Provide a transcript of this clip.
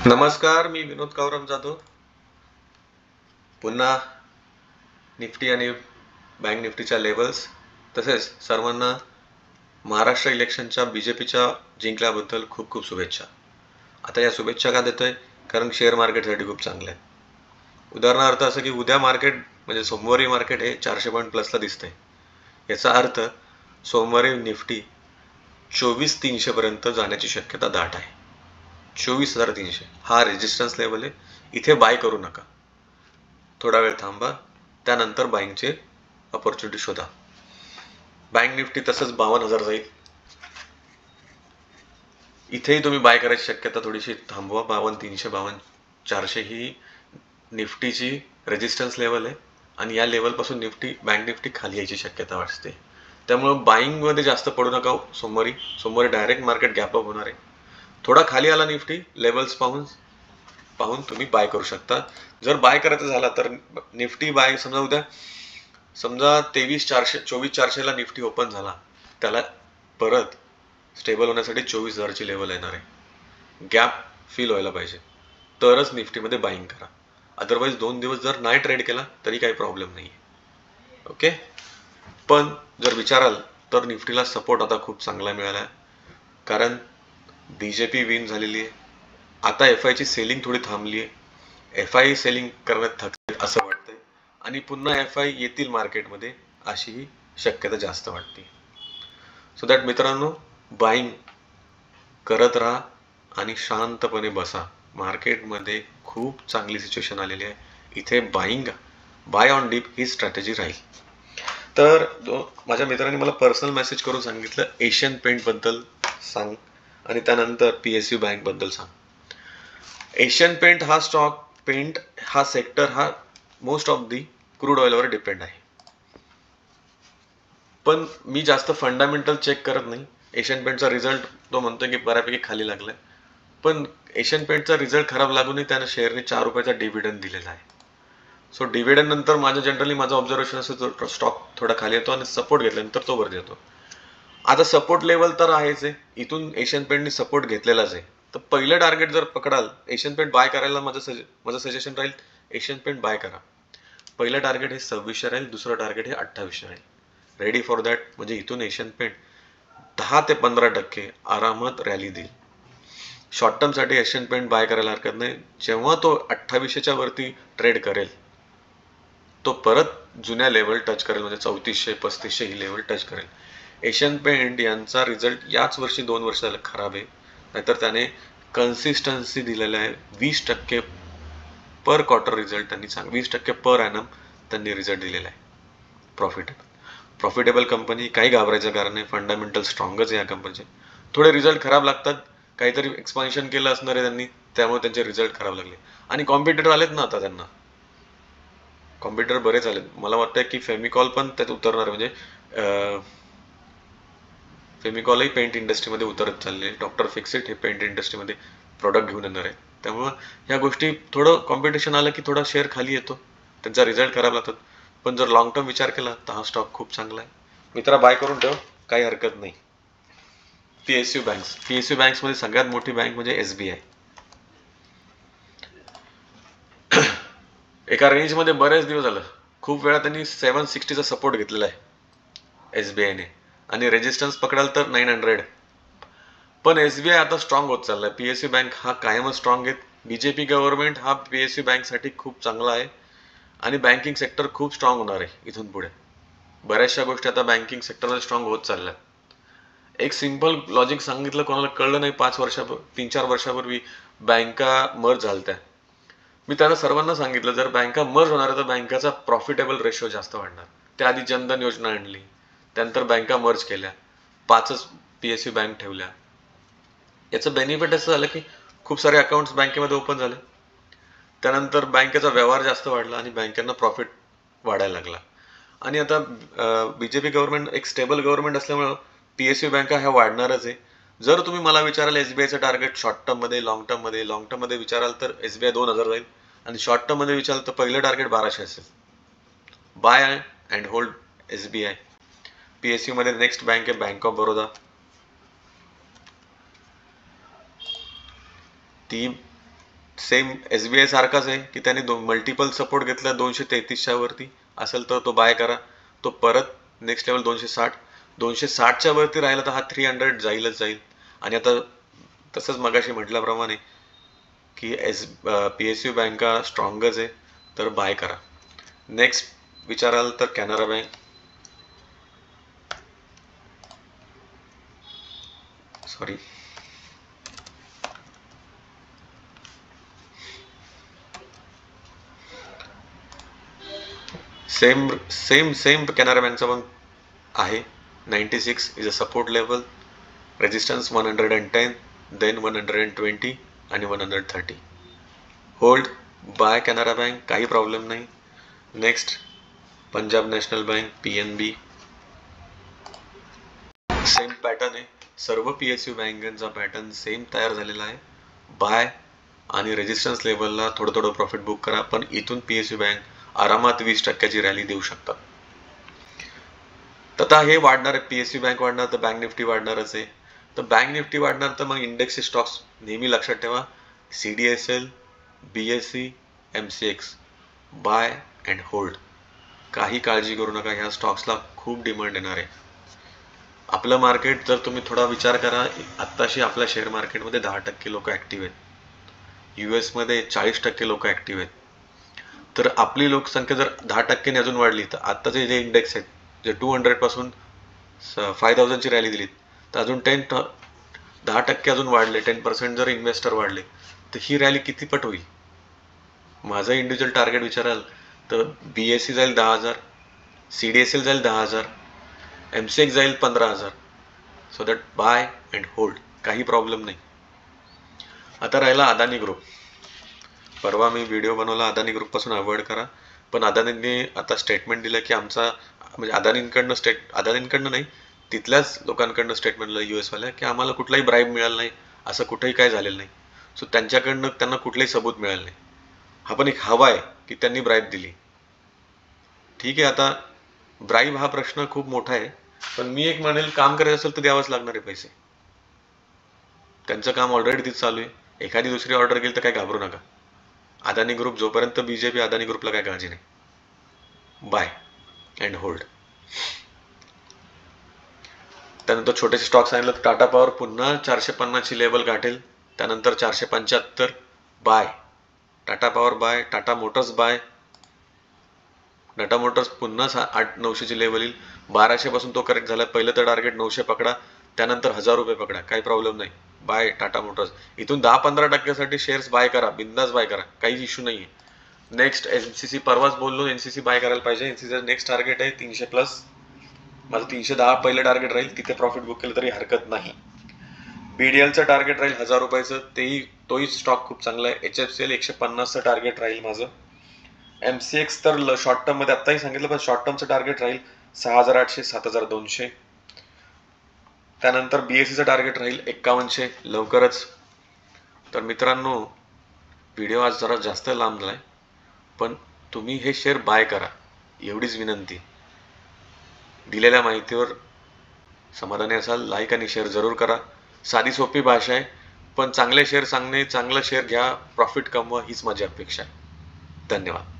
नमस्कार, मी विनोद कावरम जाधव. पुन्हा निफ्टी आणि बँक निफ्टीच्या लेवल्स तसेच सर्वांना महाराष्ट्र इलेक्शनच्या बीजेपीच्या जिंकल्याबद्दल खूप खूप शुभेच्छा. आता या शुभेच्छा का देतोय? कारण शेअर मार्केटसाठी खूप चांगलं आहे. उदाहरणार्थ असं की उद्या मार्केट म्हणजे सोमवारी मार्केट हे 400 पॉईंट प्लसला दिसतंय. याचा अर्थ सोमवारी निफ्टी 24,300 पर्यंत जाण्याची शक्यता दाट आहे. 24,300 हा रेजिस्टन्स लेवल आहे. इथे बाय करू नका, थोडा वेळ थांबा, त्यानंतर बाईंगचे ऑपॉर्च्युनिटी शोधा. बँक निफ्टी तसंच 52,000 जाईल. इथेही तुम्ही बाय करायची शक्यता थोडीशी थांबवा. 52,300 52,400 ही निफ्टीची रेजिस्टन्स लेवल आहे आणि या लेवलपासून बँक निफ्टी खाली यायची शक्यता वाटते. त्यामुळे बाईंगमध्ये जास्त पडू नका. सोमवारी डायरेक्ट मार्केट गॅप अप होणार आहे. थोडा खाली आला निफ्टी लेवल्स पाहून तुम्ही बाय करू शकता. जर बाय करायचं झाला तर निफ्टी बाय समजा 24,400 ला निफ्टी ओपन झाला, त्याला परत स्टेबल होण्यासाठी 24,000ची लेवल येणार आहे. गॅप फिल व्हायला पाहिजे तरच निफ्टीमध्ये बाईंग करा. अदरवाईज 2 दिवस जर नाही ट्रेड केला तरी काही प्रॉब्लेम नाही. ओके. पण जर विचाराल तर निफ्टीला सपोर्ट आता खूप चांगला मिळाला आहे, कारण बीजेपी विन झालेली आहे. आता एफआयची सेलिंग थोडी थांबली आहे. एफआय सेलिंग करण्यात थकले असं वाटतंय आणि पुन्हा एफआय येतील मार्केटमध्ये अशीही शक्यता जास्त वाटते. सो दॅट मित्रांनो, बाईंग करत राहा आणि शांतपणे बसा. मार्केटमध्ये खूप चांगली सिच्युएशन आलेली आहे. इथे बाय ऑन डीप ही स्ट्रॅटेजी राहील. तर माझ्या मित्रांनी मला पर्सनल मेसेज करून सांगितलं एशियन पेंट बद्दल सांग आणि त्यानंतर PSU बँक बद्दल सांग. एशियन पेंट हा सेक्टर हा मोस्ट ऑफ दी क्रूड ऑइलवर डिपेंड आहे. पण मी जास्त फंडामेंटल चेक करत नाही. एशियन पेंटचा रिझल्ट तो म्हणतो की बऱ्यापैकी खाली लागलाय, पण एशियन पेंटचा रिझल्ट खराब लागूनही त्यानं शेअरने 4 रुपयाचा डिव्हिडंड दिलेला आहे. सो डिव्हिडंड नंतर माझं ऑब्झर्वेशन असं स्टॉक थोडा खाली येतो आणि सपोर्ट घेतल्यानंतर तो वर येतो. आता सपोर्ट लेवल तर आहेच आहे. इथून एशियन पेंटने सपोर्ट घेतलेलाच आहे. तर पहिलं टार्गेट जर पकडाल, एशियन पेंट बाय करायला माझं सजेशन राहील एशियन पेंट बाय करा. पहिलं टार्गेट हे 2600 राहील, दुसरं टार्गेट हे 2800 राहील. Ready for that. म्हणजे इथून एशियन पेंट 10 ते 15% आरामात रॅली देईल. शॉर्ट टर्मसाठी एशियन पेंट बाय करायला हरकत नाही. जेव्हा तो 2800च्या वरती ट्रेड करेल, तो परत जुन्या लेवल टच करेल, म्हणजे 3400-3500 ही लेवल टच करेल. एशियन पेंट यांचा रिझल्ट याच वर्षी 2 वर्ष झालं खराब आहे. नाहीतर त्याने कन्सिस्टन्सी दिलेला आहे. 20% पर क्वार्टर रिझल्ट त्यांनी 20% पर ॲनम त्यांनी रिझल्ट दिलेला आहे. प्रॉफिटेबल कंपनी, काही घाबरायचं कारण नाही. फंडामेंटल स्ट्रॉंगच आहे या कंपनीचे. थोडे रिझल्ट खराब लागतात, काहीतरी एक्सपान्शन केलं असणार आहे त्यांनी, त्यामुळे त्यांचे रिझल्ट खराब लागले. आणि कॉम्पिटिटर आलेत ना आता, त्यांना कॉम्पिटिटर बरेच आलेत. मला वाटतं की फेमिकॉल पण त्यात उतरणार, म्हणजे फेमिकॉलही पेंट इंडस्ट्रीमध्ये उतरत चालले. डॉक्टर फिक्सिट हे पेंट इंडस्ट्रीमध्ये प्रोडक्ट घेऊन येणार आहे. त्यामुळं ह्या गोष्टी, थोडं कॉम्पिटिशन आलं की थोडा शेअर खाली येतो, त्यांचा रिझल्ट खराब लागतात. पण जर लॉंग टर्म विचार केला तर हा स्टॉक खूप चांगला आहे. मित्रा, बाय करून ठेव, काही हरकत नाही. PSU बँक्समध्ये सगळ्यात मोठी बँक म्हणजे SBI. एका रेंजमध्ये बरेच दिवस झालं, खूप वेळा त्यांनी 760चा सपोर्ट घेतलेला आहे SBIने, आणि रेजिस्टन्स पकडाल तर 900. पण SBI आता स्ट्रॉंग होत चाललाय. PSU बँक हा कायमच स्ट्रॉंग आहे. BJP गव्हर्नमेंट हा PSU बँकसाठी खूप चांगला आहे आणि बँकिंग सेक्टर खूप स्ट्रॉंग होणार आहे इथून पुढे. बऱ्याचशा गोष्टी आता बँकिंग सेक्टरमध्ये स्ट्रॉंग होत चालल्या. एक सिंपल लॉजिक सांगितलं, कोणाला कळलं नाही. 3-4 वर्षापूर्वी बँका मर्ज झालत्या. मी त्यांना सर्वांना सांगितलं, जर बँका मर्ज होणार आहे तर बँकाचा प्रॉफिटेबल रेशो जास्त वाढणार. त्याआधी जनधन योजना आणली, त्यानंतर बँका मर्ज केल्या, 5च PSU बँक ठेवल्या. याचं बेनिफिट असं झालं की खूप सारे अकाउंट्स बँकेमध्ये ओपन झाले. त्यानंतर बँकेचा व्यवहार जास्त वाढला आणि बँकांना प्रॉफिट वाढायला लागला. आणि आता BJP गव्हर्नमेंट एक स्टेबल गव्हर्नमेंट असल्यामुळं PSU बँका ह्या वाढणारच आहे. जर तुम्ही मला विचाराल SBIचं टार्गेट शॉर्ट टर्ममध्ये, लॉंग टर्ममध्ये विचाराल तर SBI 2000 जाईल, आणि शॉर्ट टर्ममध्ये विचाराल तर पहिलं टार्गेट 1200 असेल. Buy and hold SBI. PSU मध्ये नेक्स्ट बँक आहे बँक ऑफ बरोदा. ती सेम SBI सारखाच आहे की त्याने मल्टिपल सपोर्ट घेतला 233च्या वरती असेल तर तो बाय करा. तो परत नेक्स्ट लेवल 260च्या वरती राहिला तर हा 300 जाईलच जाईल. आणि आता तसंच मगाशी म्हटल्याप्रमाणे की PSU बँका स्ट्रॉंगच आहे तर बाय करा. नेक्स्ट विचाराल तर Canara bank, sorry same same same Canara बँकचा पण आहे. 96 is a support level, resistance 110, then 120 आणि 130. होल्ड, बाय कॅनरा बँक, काही प्रॉब्लेम नाही. Next Punjab national bank, PNB, same pattern आहे. सर्व PSU बँकांचा पॅटर्न सेम तयार झालेला आहे. बाय आणि रेजिस्टन्स लेवलला थोडं थोडं प्रॉफिट बुक करा, पण इथून PSU बँक आरामात 20% रॅली देऊ शकतात. तर आता हे वाढणार आहे, PSU बँक वाढणार तर बँक निफ्टी वाढणारच आहे. तर बँक निफ्टी वाढणार तर मग इंडेक्सचे स्टॉक्स नेहमी लक्षात ठेवा, CDSL, BSE, MCX, buy and hold. काही काळजी करू नका, ह्या स्टॉक्सला खूप डिमांड येणार आहे. आपलं मार्केट जर तुम्ही थोडा विचार करा, आत्ताशी आपल्या शेअर मार्केटमध्ये 10% लोक ॲक्टिव्ह आहेत. US मध्ये 40% लोक ॲक्टिव्ह आहेत. तर आपली लोकसंख्या जर 10% अजून वाढली तर आत्ताचे जे इंडेक्स आहेत, जे 200 पासून 5000ची रॅली दिली तर अजून 10% अजून वाढले, 10% जर इन्व्हेस्टर वाढले तर ही रॅली किती पट होईल. माझं इंडिव्हिज्युअल टार्गेट विचाराल तर BSE जाईल 10,000, CDSL जाईल 10,000, MCX जाईल 15,000. So that by and hold, काही प्रॉब्लेम नाही. आता राहिला अदानी ग्रुप. परवा मी व्हिडिओ बनवला अदानी ग्रुपपासून अवॉइड करा, पण अदानींनी आता स्टेटमेंट दिलं की आमचा म्हणजे अदानींकडनं नाही, तिथल्याच लोकांकडनं स्टेटमेंट दिलं US वाल्या की आम्हाला कुठलाही ब्राईब मिळाला नाही, असं कुठेही काय झालेलं नाही. सो त्यांच्याकडनं त्यांना कुठलाही सबूत मिळालं नाही. हा पण एक हवा आहे की त्यांनी ब्राईब दिली. ठीक आहे, आता ब्राईब हा प्रश्न खूप मोठा आहे, पण मी एक म्हणेल काम करायचं असेल तर द्यावंच लागणार आहे पैसे. त्यांचं काम ऑलरेडी तिथं चालू आहे. एखादी दुसरी ऑर्डर गेली तर काय घाबरू नका. अदानी ग्रुप जोपर्यंत BJP, अदानी ग्रुपला काय काळजी नाही. Buy and hold. त्यानंतर छोटेसे स्टॉक सांगितलं तर टाटा पॉवर पुन्हा 450ची लेवल गाठेल, त्यानंतर 475 buy. Tata power buy, Tata motors buy. Tata motors पुन्हा 800-900ची लेवल येईल. 1200 पासून तो करेक्ट झाला. पहिलं तर टार्गेट 900 पकडा, त्यानंतर 1000 रुपये पकडा, काही प्रॉब्लेम नाही. Buy Tata motors. इथून 10-15% शेअर्स बाय करा, बिंदास बाय करा, काही इश्यू नाहीये. नेक्स्ट NCC, परवाच बोललो NCC बाय करायला पाहिजे. NCC नेक्स्ट टार्गेट आहे 300+. माझं 310 पहिलं टार्गेट राहील, तिथे प्रॉफिट बुक केलं तरी हरकत नाही. BDLचं टार्गेट राहील 1000 रुपयाचं, तोही स्टॉक खूप चांगला आहे. HFCL 150चं टार्गेट राहील माझं. MCX तर शॉर्ट टर्म मध्ये आत्ताही सांगितलं, पण शॉर्ट टर्मचं टार्गेट राहील 6800, 7200. त्यानंतर BSEचं टार्गेट राहील 5100 लवकरच. तर मित्रांनो, व्हिडिओ आज जरा जास्त लांब झालाय, पण तुम्ही हे शेअर बाय करा, एवढीच विनंती. दिलेल्या माहितीवर समाधानी असाल, लाईक आणि शेअर जरूर करा. साधी सोपी भाषा आहे, पण चांगले शेअर सांगणे, चांगलं शेअर घ्या, प्रॉफिट कमवा, हीच माझी अपेक्षा आहे. धन्यवाद.